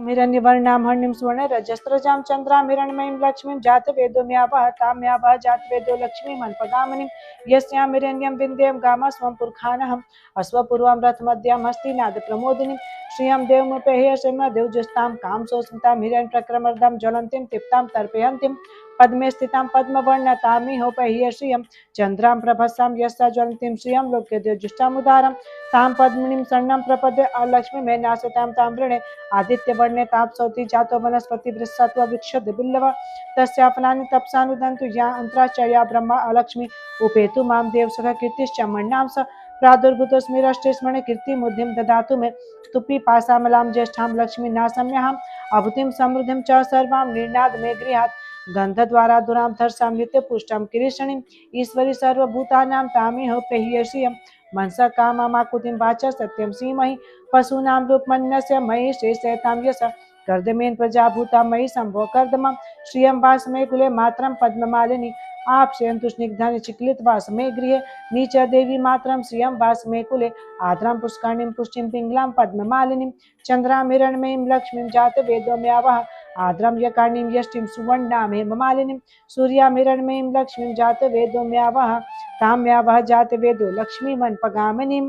हिरण्यवर्णां हर्णिं स्वर्ण रजस्रजां चन्द्रां हिरण्मयीं लक्ष्मीं जातवेदो म्यावह तां म्यावह जातवेदो लक्ष्मीमन्पगामिनीं यस्यां हिरण्यं विन्द्यं गामस्वं पुरखानहम् अश्वपूर्वां रथमद्यां हस्तिनाद प्रमोदिनीं श्रियं देवमुपेह्य देवजुस्तां कामसोस्मितां हिरण्यप्रक्रमर्दं ज्वलन्तीं तृप्तां तर्पयन्तीं पद्मे स्थितां पद्मवर्णतामिहोपह्य श्रियं चन्द्रां प्रभस्सां यस्सा ज्वलन्तीं श्रियं लोके देवजुष्टामुदारं तां पद्मिनीं शरणं प्रपद्ये अलक्ष्मीमेनाशितां तां वृणे आदित्यवर्णे तापसौति जातो वनस्पति वृक्षत्व वृक्षद बिल्लव तस्यापनानि तपसानुदन्तु या अंतराचर्या ब्रह्मा अलक्ष्मी उपेतु मां देवसख कीर्तिश्च मन्नां स प्रादुर्भूतस्मिरष्टेस्मणे कीर्तिमुद्धिं ददातु मे स्तुपि पासामलां ज्येष्ठां लक्ष्मी नासम्यहम् अभूतिं समृद्धिं च सर्वां निर्नाद मे गृहात् गन्धद्वारा दुरां धर्षां नित्यपुष्टां किरीशिणीं ईश्वरी सर्वभूतानां तामिह पेह्यश्रियं मनसा कामाकुतिं वाचा सत्यं सीमहि पशूनां रूपमन्यस्य मयि श्रेष्ठतां यश कर्दमेन प्रजाभूता मयि संभो कर्दमं श्रियं वासमे कुले मात्रं पद्ममालिनी आपश्यन्तु स्निग्धानि चिक्लित वासमे गृहे नीच देवी मात्रं श्रियं वासमे कुले आद्रां पुष्करणीं पुष्टिं पिङ्गलां पद्ममालिनीं चन्द्रां हिरण्मयीं लक्ष्मीं जातवेदो म्यावह आद्रां यकार्णीं यष्टिं सुवर्णां हेममालिनीं सूर्यां हिरण्मयीं लक्ष्मीं जातवेदो म्यावह तां म्यावह जातवेदो लक्ष्मीमन्पगामिनीं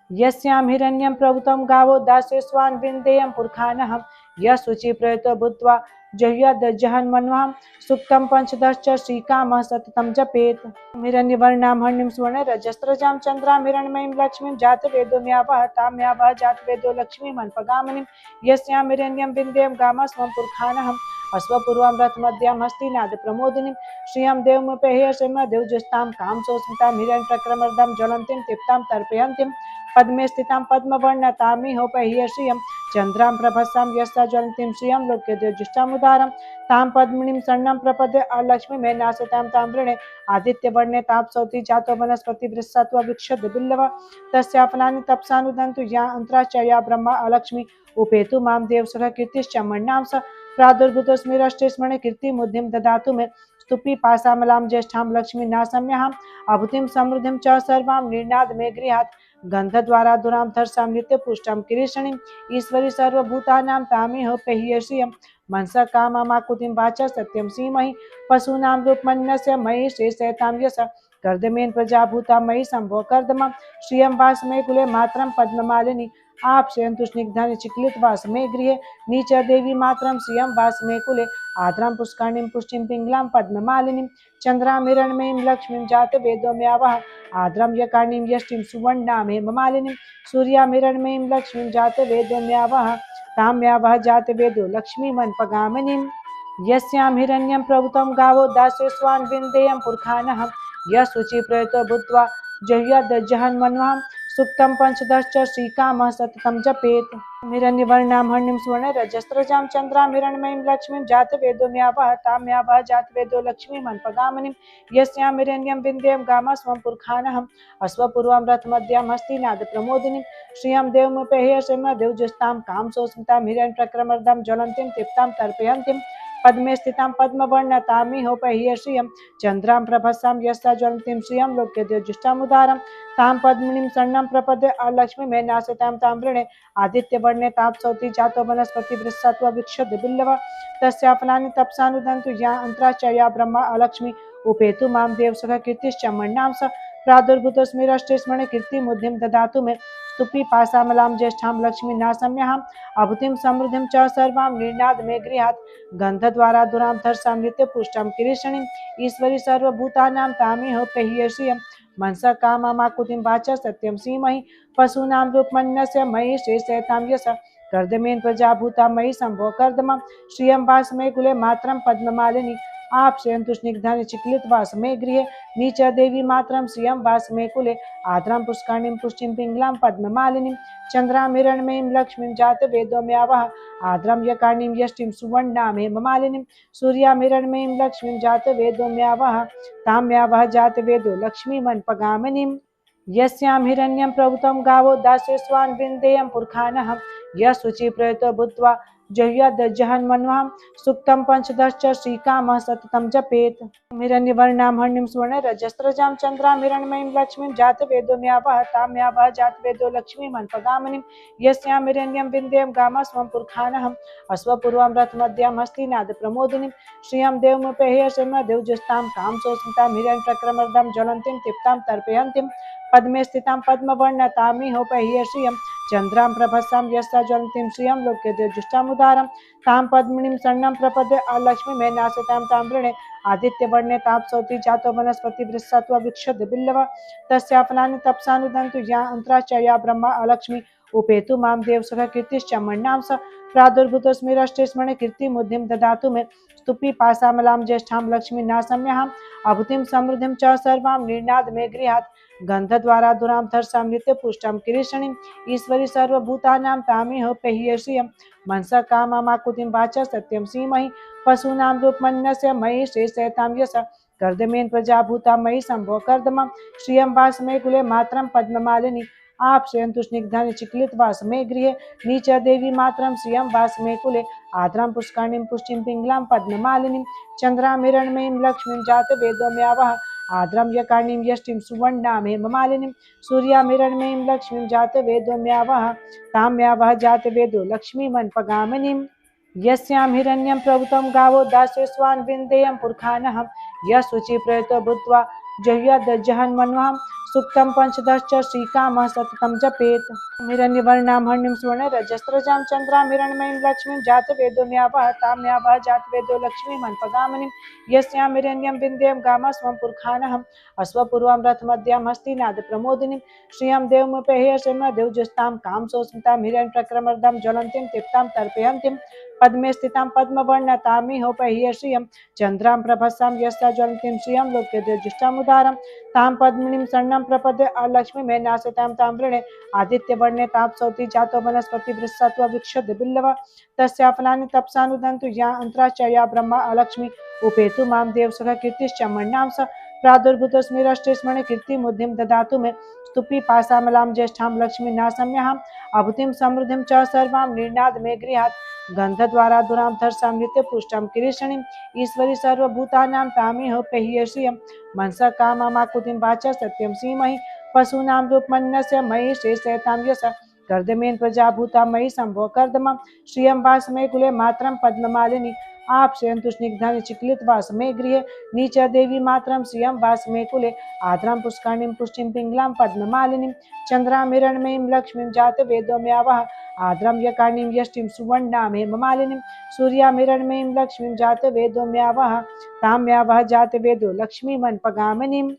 यस्यां हिरण्यं प्रभुतं गावो दास्यस्वान् विन्देयं पुरखानहं यः शुचिप्रयुतो भूत्वा जह्यदजहन्मन्वां सुक्तं पञ्चदश्च श्रीकामः सततं जपेत् हिरण्यवर्णां हर्णिं स्वर्ण रजस्रजां चन्द्रां हिरण्मयीं लक्ष्मीं जातवेदो म्यावह तां म्यावह जातवेदो लक्ष्मीमन्पगामिनीं यस्यां हिरण्यं विन्द्यं गामस्वं पुरखानहम् अश्वपूर्वां रथमद्यां हस्तिनाद प्रमोदिनीं श्रियं देवमुपेह्य देवजुस्तां कामसोस्मितां हिरण्यप्रक्रमर्दं ज्वलन्तीं तृप्तां तर्पयन्तीं पद्मे स्थितां पद्मवर्णतामिहोपह्य श्रियं चन्द्रां प्रभस्सां यस्सा ज्वलन्तीं श्रियं लोके देवजुष्टामुदारं तां पद्मिनीं शरणं प्रपद्ये अलक्ष्मीमेनाशितां तां वृणे आदित्यवर्णे तापसौति जातो वनस्पति वृक्षत्व वृक्षद बिल्लव तस्यापनानि तपसानुदन्तु या अंतराचर्या ब्रह्मा अलक्ष्मी उपेतु मां देवसख कीर्तिश्च मन्नां स प्रादुर्भूतस्मिरष्टेस्मणे कीर्तिमुद्धिं ददातु मे स्तुपि पासामलां ज्येष्ठां लक्ष्मी नासम्यहम् अभूतिं समृद्धिं च सर्वां निर्नाद मे गृहात् गन्धद्वारा दुरां धर्षां नित्यपुष्टां किरीशिणीं ईश्वरी सर्वभूतानां तामिह पेह्यश्रियं मनसा कामाकुतिं वाचा सत्यं सीमहि पशूनां रूपमन्यस्य मयि श्रेष्ठतां यश कर्दमेन प्रजाभूता मयि संभो कर्दमं श्रियं वासमे कुले मात्रं पद्ममालिनी आपश्यन्तु स्निग्धानि चिक्लित वासमे गृहे नीच देवी मात्रं श्रियं वासमे कुले आद्रां पुष्करणीं पुष्टिं पिङ्गलां पद्ममालिनीं चन्द्रां हिरण्मयीं लक्ष्मीं जातवेदो म्यावह आद्रां यकार्णीं यष्टिं सुवर्णां हेममालिनीं सूर्यां हिरण्मयीं लक्ष्मीं जातवेदो म्यावह तां म्यावह जातवेदो लक्ष्मीमन्पगामिनीं यस्यां हिरण्यं प्रभुतं गावो दास्यस्वान् विन्देयं पुरखानहं यः शुचिप्रयुतो भूत्वा जह्यदजहन्मन्वां सुक्तं पञ्चदश्च श्रीकामः सततं जपेत् हिरण्यवर्णां हर्णिं स्वर्ण रजस्रजां चन्द्रां हिरण्मयीं लक्ष्मीं जातवेदो म्यावह तां म्यावह जातवेदो लक्ष्मीमन्पगामिनीं यस्यां हिरण्यं विन्द्यं गामस्वं पुरखानहम् अश्वपूर्वां रथमद्यां हस्तिनाद प्रमोदिनीं श्रियं देवमुपेह्य देवजुस्तां कामसोस्मितां हिरण्यप्रक्रमर्दं ज्वलन्तीं तृप्तां तर्पयन्तीं पद्मे स्थितां पद्मवर्णतामिहोपह्य श्रियं चन्द्रां प्रभस्सां यस्सा ज्वलन्तीं श्रियं लोके देवजुष्टामुदारं तां पद्मिनीं शरणं प्रपद्ये अलक्ष्मीमेनाशितां तां वृणे आदित्यवर्णे तापसौति जातो वनस्पति वृक्षत्व वृक्षद बिल्लव तस्यापनानि तपसानुदन्तु या अंतराचर्या ब्रह्मा अलक्ष्मी उपेतु मां देवसख कीर्तिश्च मन्नां स प्रादुर्भूतस्मिरष्टेस्मणे कीर्तिमुद्धिं ददातु मे स्तुपि पासामलां ज्येष्ठां लक्ष्मी नासम्यहम् अभूतिं समृद्धिं च सर्वां निर्नाद मे गृहात् गन्धद्वारा दुरां धर्षां नित्यपुष्टां किरीशिणीं ईश्वरी सर्वभूतानां तामिह पेह्यश्रियं मनसा कामाकुतिं वाचा सत्यं सीमहि पशूनां रूपमन्यस्य मयि श्रेष्ठतां यश कर्दमेन प्रजाभूता मयि संभो कर्दमं श्रियं वासमे कुले मात्रं पद्ममालिनी आपश्यन्तु स्निग्धानि चिक्लित वासमे गृहे नीच देवी मात्रं श्रियं वासमे कुले आद्रां पुष्करणीं पुष्टिं पिङ्गलां पद्ममालिनीं चन्द्रां हिरण्मयीं लक्ष्मीं जातवेदो म्यावह आद्रां यकार्णीं यष्टिं सुवर्णां हेममालिनीं सूर्यां हिरण्मयीं लक्ष्मीं जातवेदो म्यावह तां म्यावह जातवेदो लक्ष्मीमन्पगामिनीं यस्यां हिरण्यं प्रभुतं गावो दास्यस्वान् विन्देयं पुरखानहं यः शुचिप्रयुतो भूत्वा जह्याद्जहन्मन्वां सुक्तं पंचदश्च श्रीकामः सततं जपेत्। हिरण्यवर्णां हरिणीं सुवर्ण रजस्रजां चन्द्रां हिरण्मयीं लक्ष्मीं जातवेदो म्यावह तां म्यावह जातवेदो लक्ष्मीमन्पगामिनीं यस्यां हिरण्यं विन्ध्यं गामः स्वं पुरखानहम् अश्वपूर्वां रथमद्यां हस्तिनाद प्रमोदिनीं श्रियं देवमुपेह्य देवजुस्तां कामसोस्मितां हिरण्यप्रक्रमर्दं ज्वलन्तीं तृप्तां तर्पयन्तीं पद्मे स्थितां पद्मवर्णतामिहोपह्य श्रियं चन्द्रां प्रभस्सां यस्सा ज्वलन्तीं श्रियं लोक्यदेवजुष्टामुदारं तां पद्मिनीं शरणं प्रपद्ये अलक्ष्मी मे नासितां तां वृणे आदित्यवर्णे तापसौति जातो वनस्पति वृक्षत्व विक्षद बिल्लव तस्या फलानि तपसानुदन्तु या अन्त्राचर्या ब्रह्मा अलक्ष्मी उपेतु मां देवसुख कीर्तिश्च मन्नां स प्रादुर्भूतस्मिरष्टे स्मरणे कीर्तिमुद्धिं ददातु मे स्तुपि पासामलां ज्येष्ठां लक्ष्मी नासम्यहम् अभूतिं समृद्धिं च सर्वां निर्नाद मे गृहात् गन्धद्वारा दुरां धर्षां नित्यपुष्टां किरीशिणीम् ईश्वरी सर्वभूतानां तामिह पेह्य श्रियं मनसा कामाकुतिं वाचा सत्यं सीमहि पशूनां रूपमन्यस्य मयि शेषयतां यश कर्दमेन प्रजाभूता मयि सम्भो कर्दमं श्रियं वासमे कुले मात्रं पद्ममालिनी आप्सयन्तु स्निग्धानि चिक्लित वासमे गृहे नीच देवी मात्रं श्रियं वासमे कुले आद्रां पुष्करणीं पुष्टिं पिङ्गलां पद्ममालिनीं चन्द्रां हिरण्मयीं लक्ष्मीं जातवेदो म्यावह आद्रां यकार्णीं यष्टिं सुवर्णां हेममालिनीं सूर्यां हिरण्मयीं लक्ष्मीं जातवेदो म्यावह तां म्यावह जातवेदो लक्ष्मीमन्पगामिनीम् यस्यां हिरण्यं प्रभुतं गावो दास्ये स्वान् विन्देयं पुरखानहं यशुचि प्रयतो भूत्वा जह्याद्जहन्मन्वां सुक्तं पंचदश्च श्रीकामः सततं जपेत्। हिरण्यवर्णां हरिणीं सुवर्ण रजस्रजां चन्द्रां हिरण्मयीं लक्ष्मीं जातवेदो म्यावह तां म्यावह जातवेदो लक्ष्मीमन्पगामिनीं यस्यां हिरण्यं विन्ध्यं गामः स्वं पुरखानहम् अश्वपूर्वां रथमद्यां हस्तिनाद प्रमोदिनीं श्रियं देवमुपेह्य देवजुस्तां कामसोस्मितां हिरण्यप्रक्रमर्दं ज्वलन्तीं तृप्तां तर्पयन्तीं पद्मे स्थितां पद्मवर्णतामिहोपह्य श्रियं चन्द्रां प्रभस्सां यस्या ज्वलन्तीं श्रियं लोक्यदेवजुष्टामुदारं तां पद्मिनीं शरणं प्रपद्ये अलक्ष्मी मे नासितां तां वृणे आदित्यवर्णे तापसौति जातो वनस्पति वृक्षत्व विक्षद बिल्लव तस्या फलानि तपसानुदन्तु या अन्त्राचर्या ब्रह्मा अलक्ष्मी उपेतु मां देवसुख कीर्तिश्च मन्नां स प्रादुर्भूतस्मिरष्टे स्मरणे कीर्तिमुद्धिं ददातु मे स्तुपि पासामलां ज्येष्ठां लक्ष्मी नासम्यहम् अभूतिं समृद्धिं च सर्वां निर्नाद मे गृहात् गन्धद्वारा दुरां धर्षां नित्यपुष्टां किरीशिणीम् ईश्वरी सर्वभूतानां तामिह पेह्य श्रियं मनसा कामाकुतिं वाचा सत्यं सीमहि पशूनां रूपमन्यस्य मयि शेषयतां यश कर्दमेन प्रजाभूता मयि सम्भो कर्दमं श्रियं वासमे कुले मात्रं पद्ममालिनी आप्सयन्तु स्निग्धानि चिक्लित वासमे गृहे नीच देवी मात्रं श्रियं वासमे कुले आद्रां पुष्करणीं पुष्टिं पिङ्गलां पद्ममालिनीं चन्द्रां हिरण्मयीं लक्ष्मीं जातवेदो म्यावह आद्रां यकार्णीं यष्टिं सुवर्णां हेममालिनीं सूर्यां हिरण्मयीं लक्ष्मीं जातवेदो म्यावह तां म्यावह जातवेदो लक्ष्मीमन्पगामिनीम्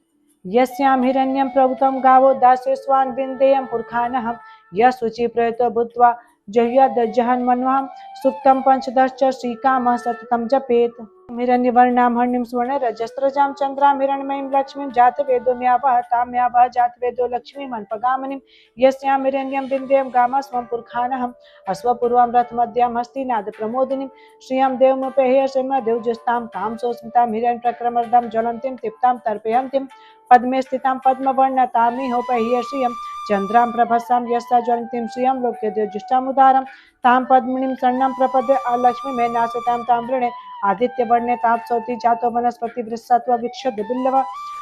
यस्यां हिरण्यं प्रभुतं गावो दास्ये स्वान् विन्देयं पुरखानहं यशुचि प्रयतो भूत्वा जह्याद्जहन्मन्वां सुक्तं पंचदश्च श्रीकामः सततं जपेत्। हिरण्यवर्णां हरिणीं सुवर्ण रजस्रजां चन्द्रां हिरण्मयीं लक्ष्मीं जातवेदो म्यावह तां म्यावह जातवेदो लक्ष्मीमन्पगामिनीं यस्यां हिरण्यं विन्ध्यं गामः स्वं पुरखानहम् अश्वपूर्वां रथमद्यां हस्तिनाद प्रमोदिनीं श्रियं देवमुपेह्य देवजुस्तां कामसोस्मितां हिरण्यप्रक्रमर्दं ज्वलन्तीं तृप्तां तर्पयन्तीं पद्मे स्थितां पद्मवर्णतामिहोपह्य श्रियं चन्द्रां प्रभस्सां यस्या ज्वलन्तीं श्रियं लोक्यदेवजुष्टामुदारं तां पद्मिनीं शरणं प्रपद्ये अलक्ष्मी मे नासितां तां वृणे आदित्यवर्णे तापसौति जातो वनस्पति वृक्षत्व विक्षद बिल्लव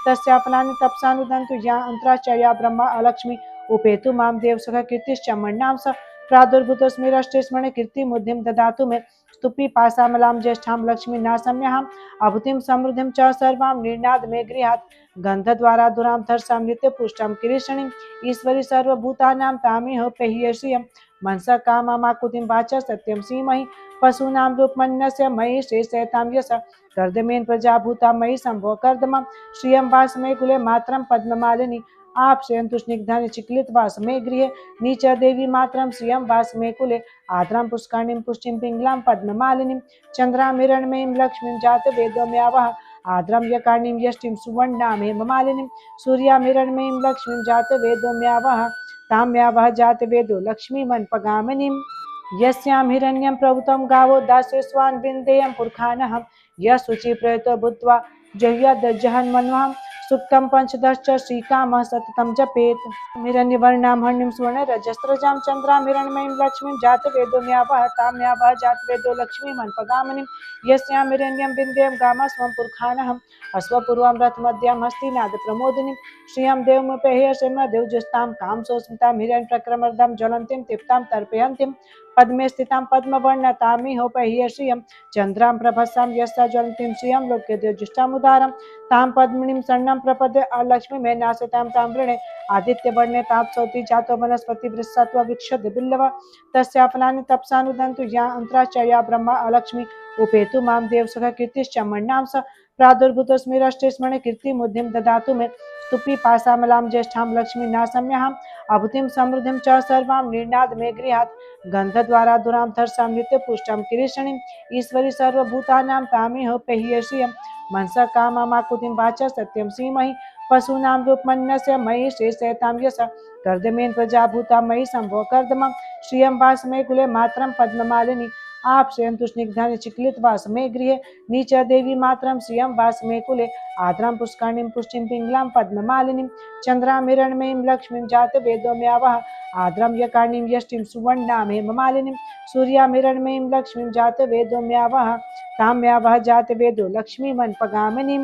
तस्या फलानि तपसानुदन्तु या अन्त्राचर्या ब्रह्मा अलक्ष्मी उपेतु मां देवसुख कीर्तिश्च मन्नां स प्रादुर्भूतस्मिरष्टे स्मरणे कीर्तिमुद्धिं ददातु मे स्तुपि पासामलां ज्येष्ठां लक्ष्मी नासम्यहम् अभूतिं समृद्धिं च सर्वां निर्नाद मे गृहात् गन्धद्वारा दुरां धर्षां नित्यपुष्टां किरीशिणीम् ईश्वरी सर्वभूतानां तामिह पेह्य श्रियं मनसा कामाकुतिं वाचा सत्यं सीमहि पशूनां रूपमन्यस्य मयि शेषयतां यश कर्दमेन प्रजाभूता मयि सम्भो कर्दमं श्रियं वासमे कुले मात्रं पद्ममालिनी आप्सयन्तु स्निग्धानि चिक्लित वासमे गृहे नीच देवी मात्रं श्रियं वासमे कुले आद्रां पुष्करणीं पुष्टिं पिङ्गलां पद्ममालिनीं चन्द्रां हिरण्मयीं लक्ष्मीं जातवेदो म्यावह आद्रां यकार्णीं यष्टिं सुवर्णां हेममालिनीं सूर्यां हिरण्मयीं लक्ष्मीं जातवेदो म्यावह तां म्यावह जातवेदो लक्ष्मीमन्पगामिनीम् यस्यां हिरण्यं प्रभुतं गावो दास्ये स्वान् विन्देयं पुरखानहं यशुचि प्रयतो भूत्वा जह्याद्जहन्मन्वां सुक्तं पंचदश्च श्रीकामः सततं जपेत्। हिरण्यवर्णां हरिणीं सुवर्ण रजस्रजां चन्द्रां हिरण्मयीं लक्ष्मीं जातवेदो म्यावः तां म्यावः जातवेदो लक्ष्मीमन्पगामिनीं यस्यां हिरण्यं विन्ध्यं गामः स्वं पुरखानहम् अश्वपूर्वां रथमद्यां हस्तिनाद प्रमोदिनीं श्रियं देवमुपेह्य देवजुस्तां कामसोस्मितां हिरण्यप्रक्रमर्दं ज्वलन्तीं तृप्तां तर्पयन्तीं पद्मे स्थितां पद्मवर्णतामिहोपह्य श्रियं चन्द्रां प्रभस्सां यस्या ज्वलन्तीं श्रियं लोके देवजुष्टामुदारं तां पद्मिनीं शरणं प्रपद्ये लक्ष्मीमेनाश्रितां तां वृणे आदित्यवर्णे ताप्सौति जातो वनस्पति वृषत्व विक्षद बिल्लव तस्यापनानि तपसानुदन्तु या अन्तराचर्या ब्रह्मा अलक्ष्मी उपेतु मां देवसखा कीर्तिश्च मन्नां स प्रादुर्भूतोऽस्मि रष्टेस्मणे कीर्तिमुद्धिं ददातु मे स्तुपि पासामलां ज्येष्ठां लक्ष्मी नासम्यहम् अभूतिं समृद्धिं च सर्वां निर्णाद मे गृहात् गन्धद्वारा दुरां धर्षां नित्यपुष्टं किरीशिणीम् ईश्वरी सर्वभूतानां तामिह पेह्य श्रियं मनसा कामाकुतिं वाचा सत्यं सीमहि पशूनां रूपमन्यस्य मयि शेषयतां यश कर्दमेन प्रजाभूता मयि संभो कर्दमं श्रियं वासमे कुले मात्रं पद्ममालिनी आप्सयन्तु स्निग्धानि चिक्लित वासमे गृहे नीच देवी मात्रं श्रियं वासमे कुले आद्रां पुष्करणीं पुष्टिं पिङ्गलां पद्ममालिनीं चन्द्रां हिरण्मयीं लक्ष्मीं जातवेदो म्यावः आद्रां यकार्णीं यष्टिं सुवर्णां हेममालिनीं सूर्यां हिरण्मयीं लक्ष्मीं जातवेदो म्यावः तां म्यावः जातवेदो लक्ष्मीमन्पगामिनीं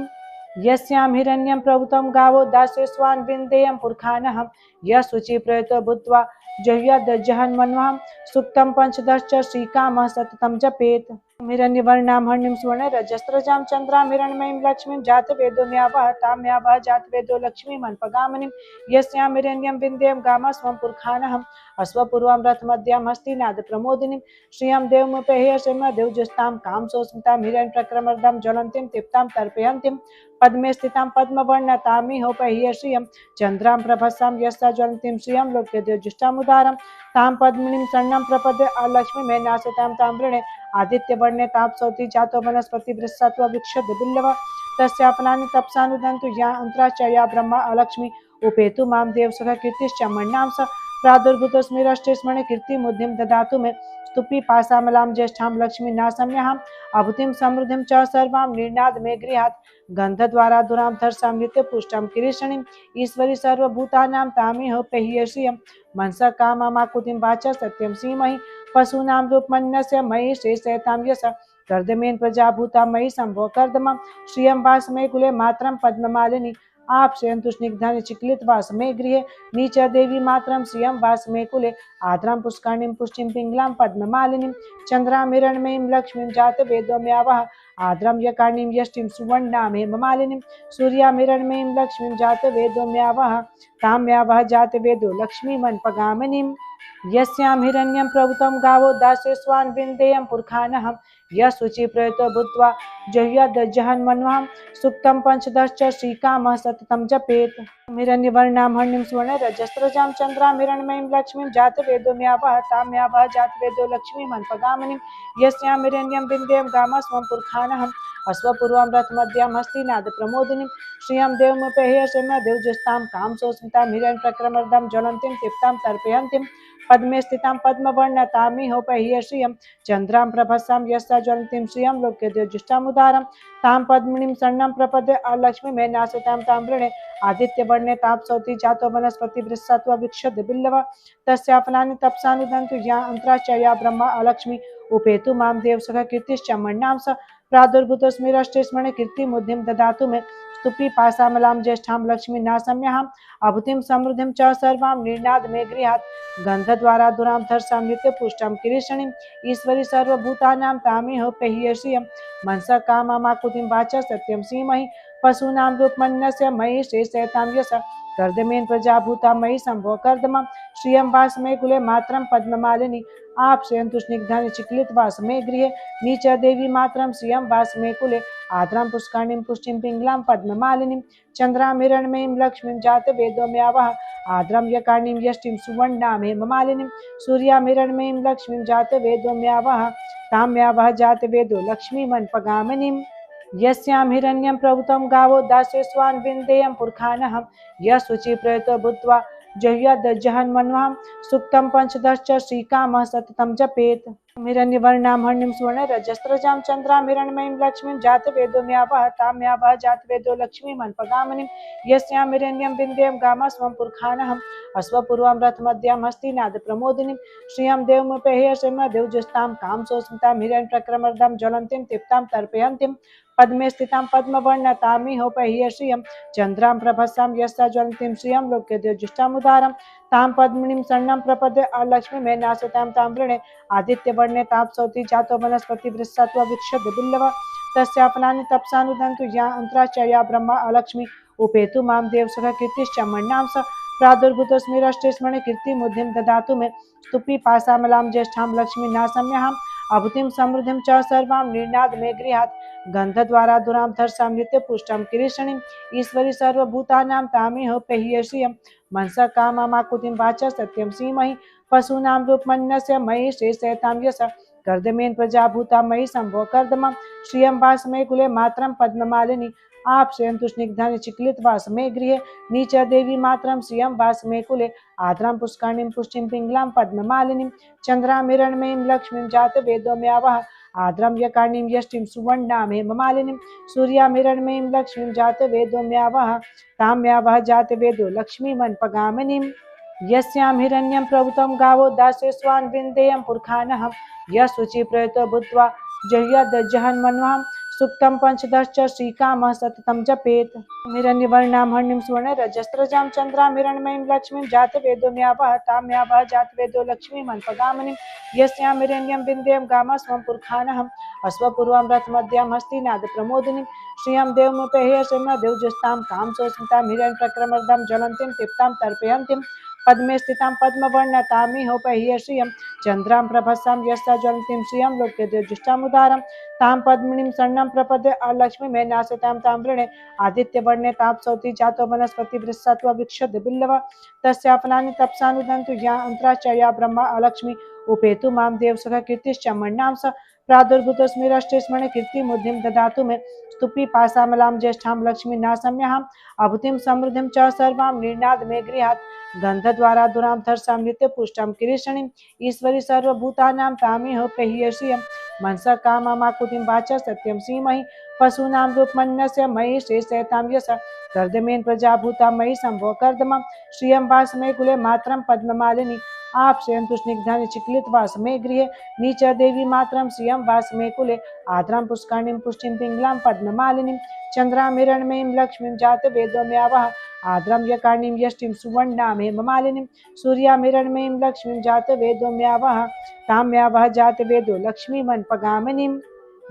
यस्यां हिरण्यं प्रभुतं गावो दास्यस्वान् विन्देयं पुरखानहं यः शुचिप्रयुतो भूत्वा जह्यदज्जहन्मन्वहं सुक्तं पंचदश्च श्रीकामः सततं जपेत्। हिरण्यवर्णां हरिणीं सुवर्ण रजस्रजां चन्द्रां हिरण्मयीं लक्ष्मीं जातवेदो म्यावः तां म्यावः जातवेदो लक्ष्मीमन्पगामिनीं यस्यां हिरण्यं विन्ध्यं गामः स्वं पुरखानहम् अश्वपूर्वां रथमद्यां हस्तिनाद प्रमोदिनीं श्रियं देवमुपेह्य देवजुस्तां कामसोस्मितां हिरण्यप्रक्रमर्दं ज्वलन्तीं तृप्तां तर्पयन्तीं पद्मे स्थितां पद्मवर्णतामिहोपह्य श्रियं चन्द्रां प्रभस्सां यस्या ज्वलन्तीं श्रियं लोके देवजुष्टामुदारं तां पद्मिनीं शरणं प्रपद्ये लक्ष्मीमेनाश्रितां तां वृणे आदित्यवर्णे ताप्सौति जातो वनस्पति वृषत्व विक्षद बिल्लव तस्यापनानि तपसानुदन्तु या अन्तराचर्या ब्रह्मा अलक्ष्मी उपेतु मां देवसखा कीर्तिश्च मन्नां स प्रादुर्भूतोऽस्मि रष्टेस्मणे कीर्तिमुद्धिं ददातु मे स्तुपि पासामलां ज्येष्ठां लक्ष्मी नासम्यहम् अभूतिं समृद्धिं च सर्वां निर्णाद मे गृहात् गन्धद्वारा दुरां धर्षां नित्यपुष्टं किरीशिणीम् ईश्वरी सर्वभूतानां तामिह पेह्य श्रियं मनसा कामाकुतिं वाचा सत्यं सीमहि पशूनां रूपमन्यस्य मयि शेषयतां यश कर्दमेन प्रजाभूता मयि संभो कर्दमं श्रियं वासमे कुले मात्रं पद्ममालिनी आप्सयन्तु स्निग्धानि चिक्लित वासमे गृहे नीच देवी मात्रं श्रियं वासमे कुले आद्रां पुष्करणीं पुष्टिं पिङ्गलां पद्ममालिनीं चन्द्रां हिरण्मयीं लक्ष्मीं जातवेदो म्यावः आद्रां यकार्णीं यष्टिं सुवर्णां हेममालिनीं सूर्यां हिरण्मयीं लक्ष्मीं जातवेदो म्यावः तां म्यावः जातवेदो लक्ष्मीमन्पगामिनीं यस्यां हिरण्यं प्रभुतं गावो दास्यस्वान् विन्देयं पुरखानहं यः शुचिप्रयुतो भूत्वा जह्यदज्जहन्मन्वहं सुक्तं पंचदश्च श्रीकामः सततं जपेत्। हिरण्यवर्णां हरिणीं सुवर्ण रजस्रजां चन्द्रां हिरण्मयीं लक्ष्मीं जातवेदो म्यावः तां म्यावः जातवेदो लक्ष्मीमन्पगामिनीं यस्यां हिरण्यं विन्ध्यं गामः स्वं पुरखानहम् अश्वपूर्वां रथमद्यां हस्तिनाद प्रमोदिनीं श्रियं देवमुपेह्य देवजुस्तां कामसोस्मितां हिरण्यप्रक्रमर्दं ज्वलन्तीं तृप्तां तर्पयन्तीं पद्मे स्थितां पद्मवर्णतामिहोपह्य श्रियं चन्द्रां प्रभस्सां यस्या ज्वलन्तीं श्रियं लोके देवजुष्टामुदारं तां पद्मिनीं शरणं प्रपद्ये लक्ष्मीमेनाश्रितां तां वृणे आदित्यवर्णे ताप्सौति जातो वनस्पति वृषत्व विक्षद बिल्लव तस्यापनानि तपसानुदन्तु या अन्तराचर्या ब्रह्मा अलक्ष्मी उपेतु मां देवसखा कीर्तिश्च मन्नां स प्रादुर्भूतोऽस्मि रष्टेस्मणे कीर्तिमुद्धिं ददातु मे स्तुपि पासामलां ज्येष्ठां लक्ष्मी नासम्यहम् अभूतिं समृद्धिं च सर्वां निर्णाद मे गृहात् गन्धद्वारा दुरां धर्षां नित्यपुष्टं किरीशिणीम् ईश्वरी सर्वभूतानां तामिह पेह्य श्रियं मनसा कामाकुतिं वाचा सत्यं सीमहि पशूनां रूपमन्यस्य मयि शेषयतां यश कर्दमेन प्रजाभूता मयि संभो कर्दमं श्रियं वासमे कुले मात्रं पद्ममालिनी आप्सयन्तु स्निग्धानि चिक्लित वासमे गृहे नीच देवी मात्रं श्रियं वासमे कुले आद्रां पुष्करणीं पुष्टिं पिङ्गलां पद्ममालिनीं चन्द्रां हिरण्मयीं लक्ष्मीं जातवेदो म्यावः आद्रां यकार्णीं यष्टिं सुवर्णां हेममालिनीं सूर्यां हिरण्मयीं लक्ष्मीं जातवेदो म्यावः तां म्यावः जातवेदो लक्ष्मीमन्पगामिनीं यस्यां हिरण्यं प्रभुतं गावो दास्यस्वान् विन्देयं पुरखानहं यः शुचिप्रयुतो भूत्वा जह्यदज्जहन्मन्वहं सुक्तं पंचदश्च श्रीकामः सततं जपेत्। हिरण्यवर्णां हर्णिं सुवर्ण रजस्रजां चन्द्रां हिरण्मयीं लक्ष्मीं जातवेदो म्यावह तां म्यावह जातवेदो लक्ष्मीमन्पगामिनीं यस्यां हिरण्यं विन्ध्यं गामा स्वं पुरखानहम् अश्वपूर्वां रथमद्यां हस्तिनाद प्रमोदिनीं श्रियं देवमुपेह्य देवजुस्तां कामसोस्मितां हिरण्यप्रक्रमर्दां ज्वलन्तीं तृप्तां तर्पयन्तीं पद्मे स्थितां पद्मवर्णतामिहोपह्य श्रियं चन्द्रां प्रभस्सां यस्ता ज्वलन्तीं श्रियं लोके देवजुष्टामुदारं तां पद्मिनीं शरणं प्रपद्ये अलक्ष्मी मे नासतां तां वृणे आदित्यवर्णे तापसौति जातो वनस्पति वृक्षात्वभिक्षद बिल्लव तस्यापनानि तपसानुदन्तु या अन्त्राचर्या ब्रह्मा अलक्ष्मी उपेतु मां देवसुख कीर्तिश्च मन्नां स प्रादुर्भूतस्मिरष्टे स्मरणे कीर्तिमुद्धिं ददातु मे स्तुपि पासामलां ज्येष्ठां लक्ष्मी नासम्यहम् अभूतिं समृद्धिं च सर्वां निर्नाद मे गृहात् गन्धद्वारा दुरां धर्षां नित्यपुष्टां किरीशिणीम् ईश्वरी सर्वभूतानां तामिह पेह्य श्रियं मनसा कामाकुतिं वाचा सत्यं सीमहि पशूनां रूपमन्यस्य मयि शेषयतां यश कर्दमेन प्रजाभूता मयि संभो कर्दमं श्रियं वासमे कुले मात्रं पद्ममालिनी आपश्रयन्तु स्निग्धानि चिक्लित वासमे गृहे नीच देवी मात्रं श्रियं वासमे कुले आद्रां पुष्करणीं पुष्टिं पिङ्गलां पद्ममालिनीं चन्द्रां हिरण्मयीं लक्ष्मीं जातवेदो म्यावह आद्रां यकार्णीं यष्टिं सुवर्णां हेममालिनीं सूर्यां हिरण्मयीं लक्ष्मीं जातवेदो म्यावह तां म्यावह जातवेदो लक्ष्मीमन्पगामिनीम् यस्यां हिरण्यं प्रभुतं गावो दासे स्वान् विन्देयं पुरखानहं यः शुचिप्रयुतो भूत्वा जह्यदज्जहन्मन्वां सुक्तं पंचदश्च श्रीकामः सततं जपेत् हिरण्यवर्णां हर्णिं सुवर्ण रजस्रजां चन्द्रां हिरण्मयीं लक्ष्मीं जातवेदो म्यावह तां म्यावह जातवेदो लक्ष्मीमन्पगामिनीं यस्यां हिरण्यं विन्ध्यं गामा स्वं पुरखानहम् अश्वपूर्वां रथमद्यां हस्तिनाद प्रमोदिनीं श्रियं देवमुपेह्य देवजुस्तां कामसोस्मितां हिरण्यप्रक्रमर्दां ज्वलन्तीं तृप्तां तर्पयन्तीं पद्मे स्थितां पद्मवर्णतामिहोपह्य श्रियं चन्द्रां प्रभस्सां यस्ता ज्वलन्तीं श्रियं लोके देवजुष्टामुदारं तां पद्मिनीं शरणं प्रपद्ये अलक्ष्मी मे नासतां तां वृणे आदित्यवर्णे तापसौति जातो वनस्पति वृक्षात्वभिक्षद बिल्लव तस्यापनानि तपसानुदन्तु या अन्त्राचर्या ब्रह्मा अलक्ष्मी उपेतु मां देवसुख कीर्तिश्च मन्नां स प्रादुर्भूतस्मिरष्टे स्मरणे कीर्तिमुद्धिं ददातु मे स्तुपि पासामलां ज्येष्ठां लक्ष्मी नासम्यहम् अभूतिं समृद्धिं च सर्वां निर्नाद मे गृहात् गन्धद्वारा दुरां धर्षां नित्यपुष्टां किरीशिणीम् ईश्वरी सर्वभूतानां तामिह पेह्य श्रियं मनसा कामाकुतिं वाचा सत्यं सीमहि पशूनां रूपमन्यस्य मयि शेषयतां यश कर्दमेन प्रजाभूता मयि संभो कर्दमं श्रियं वासमे कुले मात्रं पद्ममालिनी आपश्रयन्तु स्निग्धानि चिक्लित वासमे गृहे नीच देवी मात्रं श्रियं वासमे कुले आद्रां पुष्करणीं पुष्टिं पिङ्गलां पद्ममालिनीं चन्द्रां हिरण्मयीं लक्ष्मीं जातवेदो म्यावह आद्रां यकार्णीं यष्टिं सुवर्णां हेममालिनीं सूर्यां हिरण्मयीं लक्ष्मीं जातवेदो म्यावह तां म्यावह जातवेदो लक्ष्मीमन्पगामिनीम्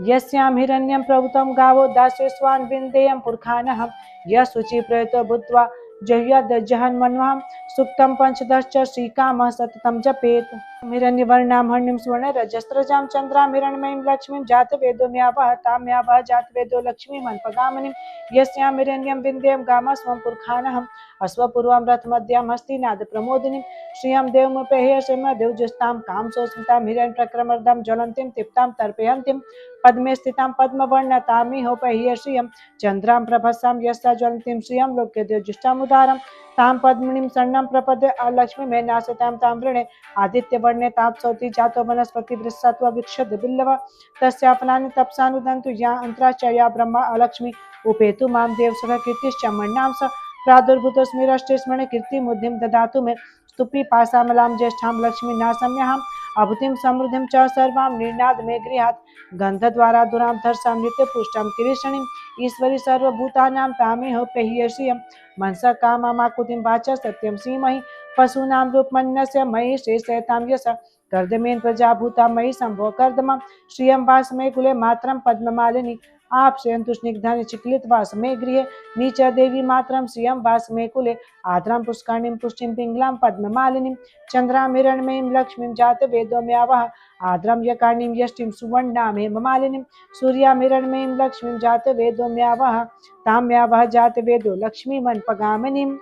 यस्यां हिरण्यं प्रभुतं गावो दासे स्वान् विन्देयं पुरखानहं यः शुचिप्रयुतो भूत्वा जह्यदज्जहन्मन्वां सुक्तं पंचदश्च श्रीकामः सततं जपेत् हिरण्यवर्णां हर्णिं सुवर्ण रजस्रजां चन्द्रां हिरण्मयीं लक्ष्मीं जातवेदो म्यावह तां म्यावह जातवेदो लक्ष्मीमन्पगामिनीं यस्यां हिरण्यं विन्ध्यं गामा स्वं पुरखानहम् अश्वपूर्वां रथमद्यां हस्तिनाद प्रमोदिनीं श्रियं देवमुपेह्य देवजुस्तां कामसोस्मितां हिरण्यप्रक्रमर्दां ज्वलन्तीं तृप्तां तर्पयन्तीं पद्मे स्थितां पद्मवर्णतामिहोपह्य श्रियं चन्द्रां प्रभस्सां यस्ता ज्वलन्तीं श्रियं लोके देवजुष्टामुदारं तां पद्मिनीं शरणं प्रपद्ये अलक्ष्मी मे नासतां तां वृणे आदित्यवर्णे तापसौति जातो वनस्पति वृक्षात्वभिक्षद बिल्लव तस्यापनानि तपसानुदन्तु या अन्त्राचर्या ब्रह्मा अलक्ष्मी उपेतु मां देवसुख कीर्तिश्च मन्नां स प्रादुर्भूतस्मिरष्टे स्मरणे कीर्तिमुद्धिं ददातु मे स्तुपि पासामलां ज्येष्ठां लक्ष्मी नासम्यहम् अभूतिं समृद्धिं च सर्वां निर्नाद मे गृहात् गन्धद्वारा दुरां धर्षां नित्यपुष्टां किरीशिणीम् ईश्वरी सर्वभूतानां तामिह पेह्य श्रियं मनसा कामाकुतिं वाचा सत्यं सीमहि पशूनां रूपमन्यस्य मयि शेषयतां यश कर्दमेन प्रजाभूता मयि संभो कर्दमं श्रियं वासमे कुले मात्रं पद्ममालिनी आपश्रयन्तु स्निग्धानि चिक्लित वासमे गृहे नीच देवी मात्रं श्रियं वासमे कुले आद्रां पुष्करणीं पुष्टिं पिङ्गलां पद्ममालिनीं चन्द्रां हिरण्मयीं लक्ष्मीं जातवेदो म्यावह आद्रां यकार्णीं यष्टिं सुवर्णां हेममालिनीं सूर्यां हिरण्मयीं लक्ष्मीं जातवेदो म्यावह तां म्यावह जातवेदो लक्ष्मीमन्पगामिनीम्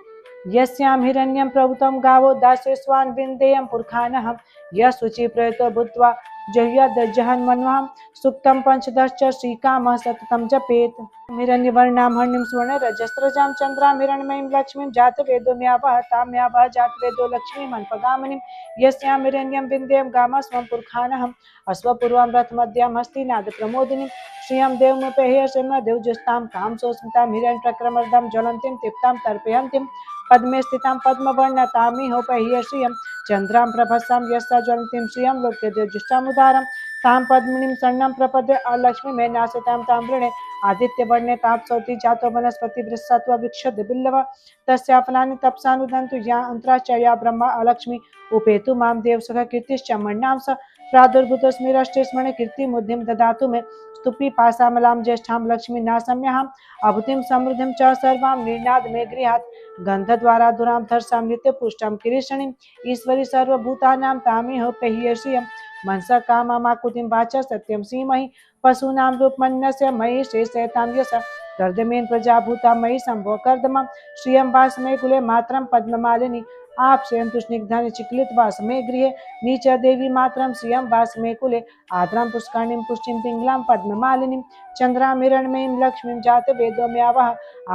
यस्यां हिरण्यं प्रभुतं गावो दासे स्वान् विन्देयं पुरखानहं यः शुचिप्रयुतो भूत्वा जह्यदज्जहन्मन्वां सुक्तं पंचदश्च श्रीकामः सततं जपेत्। हिरण्यवर्णां हरिणीं सुवर्ण रजस्रजां चन्द्रां हिरण्मयीं लक्ष्मीं जातवेदो म्यावः तां म्यावः जातवेदो लक्ष्मीमन्पगामिनीं यस्यां हिरण्यं विन्ध्यं गामः स्वं पुरखानहम् अश्वपूर्वां रथमद्यां हस्तिनाद प्रमोदिनीं श्रियं देवमुपेह्य देवजुस्तां कां सोस्मितां हिरण्यप्रक्रमर्दां ज्वलन्तीं तृप्तां तर्पयन्तीं पद्मे स्थितां पद्मवर्णतामिहोपह्य श्रियं चन्द्रां प्रभस्सां यस्सा ज्वलन्तीं श्रियं लोके देवजुष्टामुदारं तां पद्मिनीं शरणं प्रपद्ये लक्ष्मीमेनासितां तां वृणे आदित्यवर्णे तापसौति जातो वनस्पति वृषत्व विक्षद बिल्लव तस्याफलानि तपसानुदन्तु या अंतराचर्या ब्रह्मा अलक्ष्मी उपेतु मां देवसख कीर्तिश्च मन्नां स प्रादुर्भूतस्मिरष्टेस्मणे कीर्तिमुद्धिं ददातु मे स्तुपि पासामलां ज्येष्ठां लक्ष्मी नासम्यहम् अभूतिं समृद्धिं च सर्वां निर्नाद मे गृहात् गन्धद्वारा दुरां धर्षां नित्यपुष्टां किरीशिणीं ईश्वरी सर्वभूतानां तामिह पेह्य श्रियं मनसा कामाकुतिं वाचा सत्यं सीमहि पशूनां रूपमन्यस्य मयि शेषयतां यश कर्दमेन प्रजाभूता मयि संभो कर्दमं श्रियं वासमे कुले मात्रं पद्ममालिनी आपशयन्तु स्निग्धानि चिक्लित वासमे गृहे नीच देवी मात्रं श्रियं वासमे कुले आद्रां पुष्करणीं पुष्टिं पिङ्गलां पद्ममालिनीं चन्द्रां हिरण्मयीं लक्ष्मीं जातवेदो म्यावः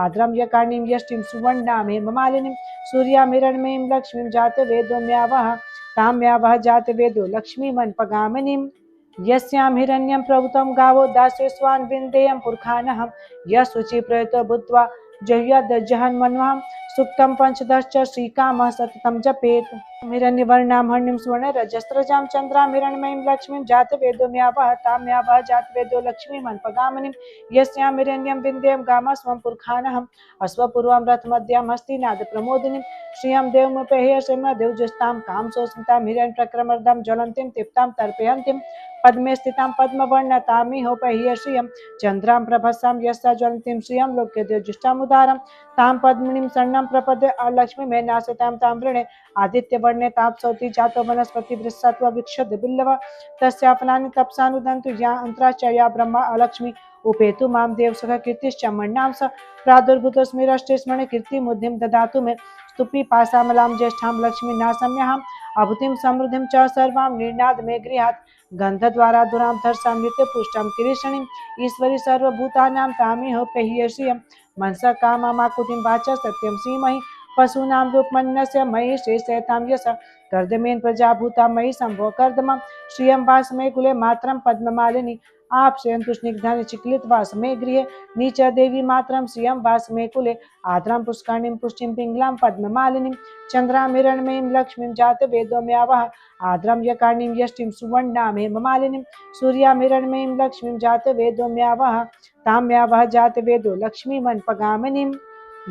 आद्रां यकार्णीं यष्टिं सुवर्णां हेममालिनीं सूर्यां हिरण्मयीं लक्ष्मीं जातवेदो म्यावः तां म्यावः जातवेदो लक्ष्मीमन्पगामिनीं यस्यां हिरण्यं प्रभुतं गावो दासे स्वान् विन्देयं पुरखानहं यशुचि प्रयतो भूत्वा जह्यदज्जहन्मन्वां सुक्तं पंचदश्च श्रीकामः सततं जपेत्। हिरण्यवर्णां हरिणीं सुवर्ण रजस्रजां चन्द्रां हिरण्मयीं लक्ष्मीं जातवेदो म्यावः तां म्यावः जातवेदो लक्ष्मीमन्पगामिनीं यस्यां हिरण्यं विन्ध्यं गामः स्वं पुरखानहम् अश्वपूर्वां रथमद्यां हस्तिनाद प्रमोदिनीं श्रियं देवमुपेह्य देवजुस्तां कां सोस्मितां हिरण्यप्रक्रमर्दां ज्वलन्तीं तृप्तां तर्पयन्तीं पद्मे स्थितां पद्मवर्णतामिहोपह्य श्रियं चन्द्रां प्रभस्सां यस्सा ज्वलन्तीं श्रियं लोके देवजुष्टामुदारं तां पद्मिनीं शरणं प्रपद्ये लक्ष्मीमेनासितां तां वृणे आदित्यवर्णे तापसौति जातो वनस्पति वृषत्व विक्षद बिल्लव तस्याफलानि तपसानुदन्तु या अंतराचर्या ब्रह्मा अलक्ष्मी उपेतु मां देवसख कीर्तिश्च मन्नां स प्रादुर्भूतस्मिरष्टेस्मणे कीर्तिमुद्धिं ददातु मे स्तुपि पासामलां ज्येष्ठां लक्ष्मी नासम्यहम् अभूतिं समृद्धिं च सर्वां निर्नाद मे गृहात् गन्धद्वारा दुरां धर्षां नित्यपुष्टां किरीशिणीं ईश्वरी सर्वभूतानां तामिह पेह्य श्रियं मनसा कामाकुतिं वाचा सत्यं सीमहि पशूनां रूपमन्यस्य मयि शेषयतां यश कर्दमेन प्रजाभूता मयि संभो कर्दमं श्रियं वासमे कुले मात्रं पद्ममालिनी आपशयन्तु स्निग्धानि चिक्लित वासमे गृहे नीच देवी मात्रं श्रियं वासमे कुले आद्रां पुष्करणीं पुष्टिं पिङ्गलां पद्ममालिनीं चन्द्रां हिरण्मयीं लक्ष्मीं जातवेदो म्यावः आद्रां यकार्णीं यष्टिं सुवर्णां हेममालिनीं सूर्यां हिरण्मयीं लक्ष्मीं जातवेदो म्यावः तां म्यावः जातवेदो लक्ष्मीमन्पगामिनीं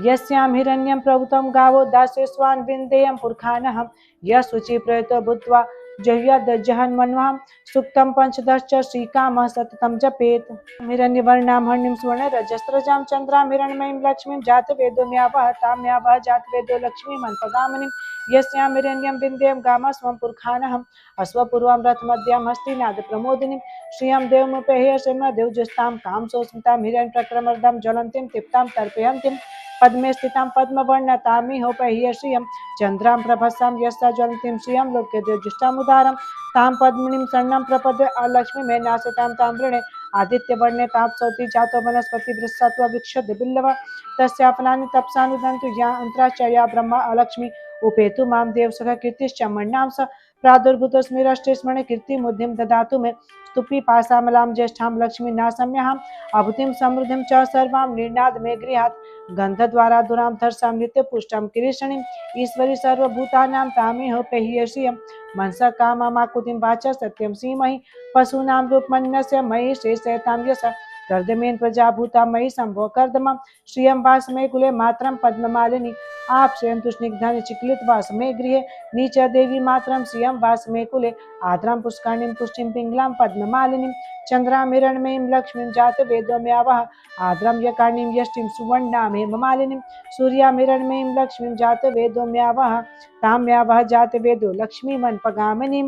यस्यां हिरण्यं प्रभुतं गावो दासे स्वान् विन्देयं पुरखानहं यशुचि प्रयतो भूत्वा जह्यदज्जहन्मन्वां सुक्तं पंचदश्च श्रीकामः सततं जपेत्। हिरण्यवर्णां हरिणीं सुवर्ण रजस्रजां चन्द्रां हिरण्मयीं लक्ष्मीं जातवेदो म्यावः तां म्यावः जातवेदो लक्ष्मीमन्पगामिनीं यस्यां हिरण्यं विन्ध्यं गामः स्वं पुरखानहम् अश्वपूर्वां रथमद्यां हस्तिनाद प्रमोदिनीं श्रियं देवमुपेह्य देवजुस्तां कां सोस्मितां हिरण्यप्रक्रमर्दां ज्वलन्तीं तृप्तां तर्पयन्तीं पद्मे स्थितां पद्मवर्णतामिहोपह्य श्रियं चन्द्रां प्रभस्सां यस्सा ज्वलन्तीं श्रियं लोके देवजुष्टामुदारं तां पद्मिनीं शरणं प्रपद्ये लक्ष्मीमेनासितां तां वृणे आदित्यवर्णे तापसौति जातो वनस्पति वृषत्व विक्षद बिल्लव तस्याफलानि तपसानुदन्तु या अंतराचर्या ब्रह्मा अलक्ष्मी उपेतु मां देवसख कीर्तिश्च मन्नां स प्रादुर्भूतस्मिरष्टेस्मणे कीर्तिमुद्धिं ददातु मे स्तुपि पासामलां ज्येष्ठां लक्ष्मी नासम्यहम् अभूतिं समृद्धिं च सर्वां निर्नाद मे गृहात् गन्धद्वारा दुरां धर्षां नित्यपुष्टां किरीशिणीं ईश्वरी सर्वभूतानां तामिह पेह्य श्रियं मनसा कामाकुतिं वाचा सत्यं सीमहि पशूनां रूपमन्यस्य मयि शेषयतां यश कर्दमेन प्रजाभूता मयि संभो कर्दमं श्रियं वासमे कुले मात्रं पद्ममालिनी आपशयन्तु स्निग्धानि चिक्लित वासमे गृहे नीच देवी मात्रं श्रियं वासमे कुले आद्रां पुष्करणीं पुष्टिं पिङ्गलां पद्ममालिनीं चन्द्रां हिरण्मयीं लक्ष्मीं जातवेदो म्यावः आद्रां यकार्णीं यष्टिं सुवर्णां हेममालिनीं सूर्यां हिरण्मयीं लक्ष्मीं जातवेदो म्यावः तां म्यावः जातवेदो लक्ष्मीमन्पगामिनीं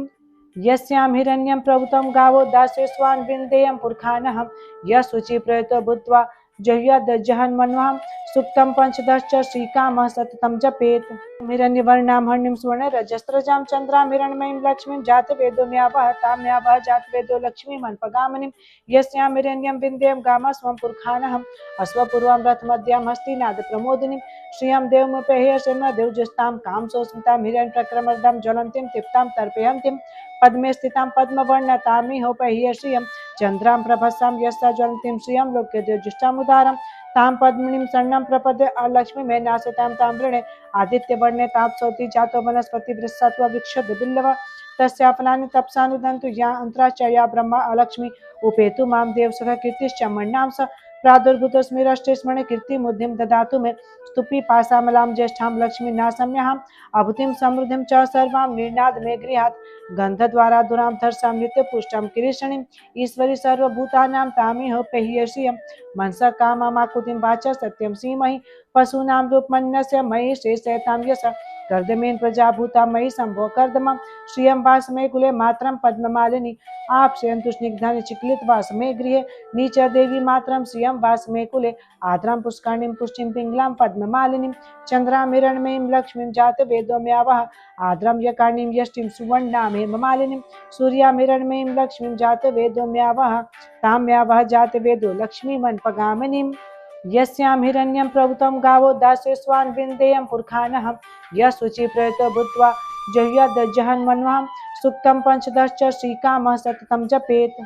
यस्यां हिरण्यं प्रभुतं गावो दासे स्वान् विन्देयं पुरखानहं यशुचि प्रयतो भूत्वा जह्याद्जहन्मन्वां सुक्तं पंचदश्च श्रीकामः सततं जपेत्। हिरण्यवर्णां हरिणीं सुवर्ण रजस्रजां चन्द्रां हिरण्मयीं लक्ष्मीं जातवेदो म्यावः तां म्यावः जातवेदो लक्ष्मीमन्पगामिनीं यस्यां हिरण्यं विन्ध्यं गामः स्वं पुरखानहम् अश्वपूर्वां रथमद्यां हस्तिनाद प्रमोदिनीं श्रियं देवमुपेह्य देवजस्तां कामसोस्मितां हिरण्यप्रक्रमर्दां ज्वलन्तीं तृप्तां तर्पयन्तीं पद्मे स्थितां पद्मवर्णतामिहोपह्य श्रियं चन्द्रां प्रभसां यस्सा ज्वलन्तीं श्रियं लोक्यदेवजुष्टामुदारं तां पद्मिनीं शरणं प्रपद्ये अलक्ष्मी मे नासतां तां वृणे आदित्यवर्णे तापसौति जातो वनस्पति वृक्षसत्त्वबिल्लव तस्या फलानि तपसानुदन्तु या अन्त्राश्चर्या ब्रह्मा अलक्ष्मी उपेतु मां देवसुख कीर्तिश्च मण्णां स प्रादुर्भूतस्मिरष्टे स्मरणे कीर्तिमुद्धिं ददातु मे स्तुपि पासामलां ज्येष्ठां लक्ष्मी नासम्यहम् अभूतिं समृद्धिं च सर्वां निर्नाद मे गृहात् गन्धद्वारा दुरां धर्सां नित्यपुष्टां किरीशिणीम् ईश्वरी सर्वभूतानां तामिह पेह्य श्रियं मनसा कामाकुतिं वाचा सत्यं श्रीमहि पशूनां रूपमन्यस्य मयि शेषयतां यश कर्दमेन प्रजाभूता मयि शम्भो कर्दमं श्रियं वासमे कुले मात्रं पद्ममालिनी आपशयन्तु स्निग्धानि चिक्लित वासमे गृहे नीच देवी मात्रं श्रियं वासमे कुले आद्रां पुष्करणीं पुष्टिं पिङ्गलां पद्ममालिनीं चन्द्रां हिरण्मयीं लक्ष्मीं जातवेदो म्यावः आद्रां यकार्णीं यष्टिं सुवर्णां हेममालिनीं सूर्यां हिरण्मयीं लक्ष्मीं जातवेदो म्यावः तां म्यावः जातवेदो लक्ष्मीमन्पगामिनीम् यस्यां हिरण्यं प्रभुतं गावो दासे स्वान् विन्देयं पुरखानहं यशुचि प्रयतो भूत्वा जह्याद्जहन्मन्वां सुक्तं पंचदश्च श्रीकामः सततं जपेत्।